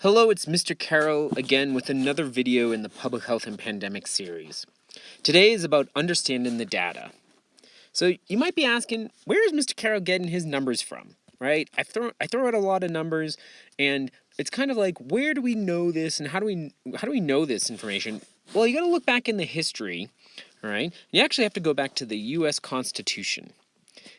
Hello, it's Mr. Carroll again with another video in the Public Health and Pandemic series. Today is about understanding the data. So you might be asking, where is Mr. Carroll getting his numbers from? Right? I throw out a lot of numbers, and it's kind of like, where do we know this, and how do we know this information? Well, you got to look back in the history, all right? You actually have to go back to the U.S. Constitution.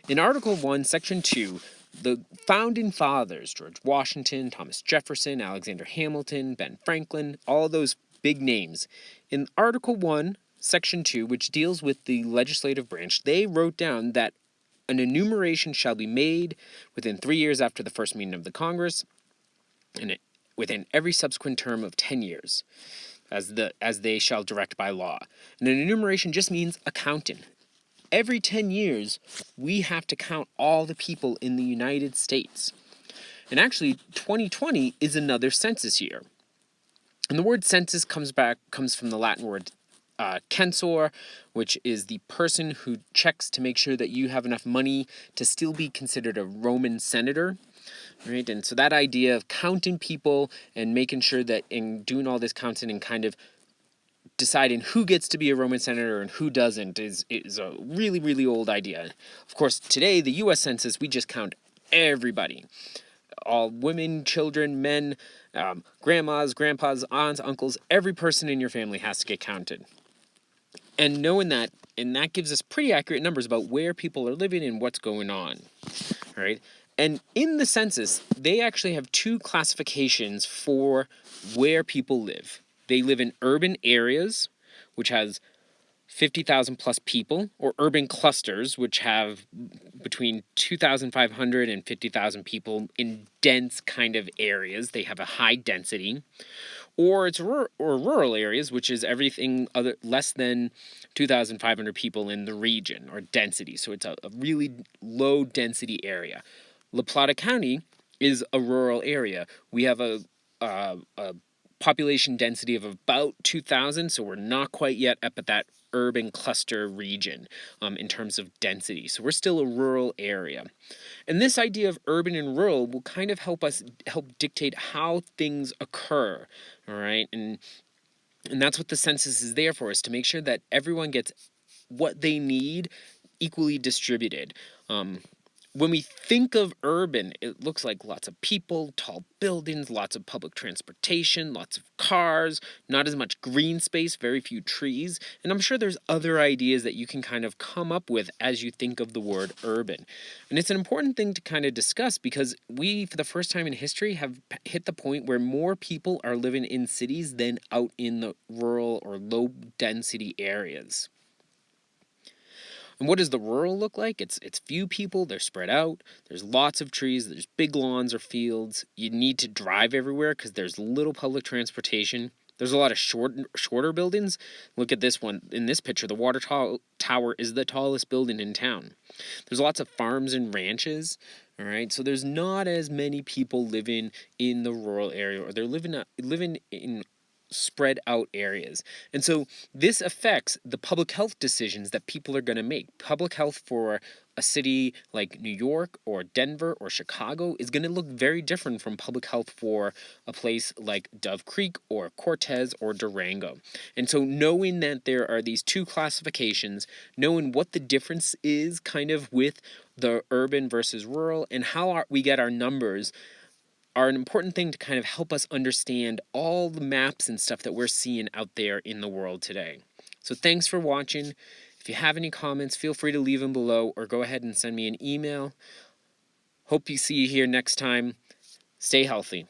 In Article 1, Section 2, the founding fathers, George Washington, Thomas Jefferson, Alexander Hamilton, Ben Franklin, all those big names. In Article 1, Section 2, which deals with the legislative branch, they wrote down that an enumeration shall be made within 3 years after the first meeting of the Congress, and within every subsequent term of 10 years, as they shall direct by law. And an enumeration just means accounting. Every 10 years, we have to count all the people in the United States. And actually, 2020 is another census year. And the word census comes from the Latin word censor, which is the person who checks to make sure that you have enough money to still be considered a Roman senator. Right? And so that idea of counting people and making sure that in doing all this counting and kind of deciding who gets to be a Roman senator and who doesn't is a really, really old idea. Of course, today, the U.S. Census, we just count everybody. All women, children, men, grandmas, grandpas, aunts, uncles, every person in your family has to get counted. And knowing that, and that gives us pretty accurate numbers about where people are living and what's going on, right? And in the census, they actually have two classifications for where people live. They live in urban areas, which has 50,000 plus people, or urban clusters, which have between 2,500 and 50,000 people in dense kind of areas. They have a high density. Or it's rural areas, which is everything less than 2,500 people in the region, or density. So it's a really low density area. La Plata County is a rural area. We have a population density of about 2,000, so we're not quite yet up at that urban cluster region in terms of density. So we're still a rural area. And this idea of urban and rural will kind of help dictate how things occur, all right? And that's what the census is there for, is to make sure that everyone gets what they need equally distributed. When we think of urban, it looks like lots of people, tall buildings, lots of public transportation, lots of cars, not as much green space, very few trees. And I'm sure there's other ideas that you can kind of come up with as you think of the word urban. And it's an important thing to kind of discuss because we, for the first time in history, have hit the point where more people are living in cities than out in the rural or low density areas. And what does the rural look like? It's few people, they're spread out, there's lots of trees, there's big lawns or fields. You need to drive everywhere because there's little public transportation. There's a lot of shorter buildings. Look at this one. In this picture, the water tower is the tallest building in town. There's lots of farms and ranches, all right? So there's not as many people living in the rural area, or they're living in spread out areas. And so this affects the public health decisions that people are going to make. Public health for a city like New York or Denver or Chicago is going to look very different from public health for a place like Dove Creek or Cortez or Durango. And so knowing that there are these two classifications, knowing what the difference is kind of with the urban versus rural and how we get our numbers are an important thing to kind of help us understand all the maps and stuff that we're seeing out there in the world today. So thanks for watching. If you have any comments, feel free to leave them below or go ahead and send me an email. Hope you see you here next time. Stay healthy.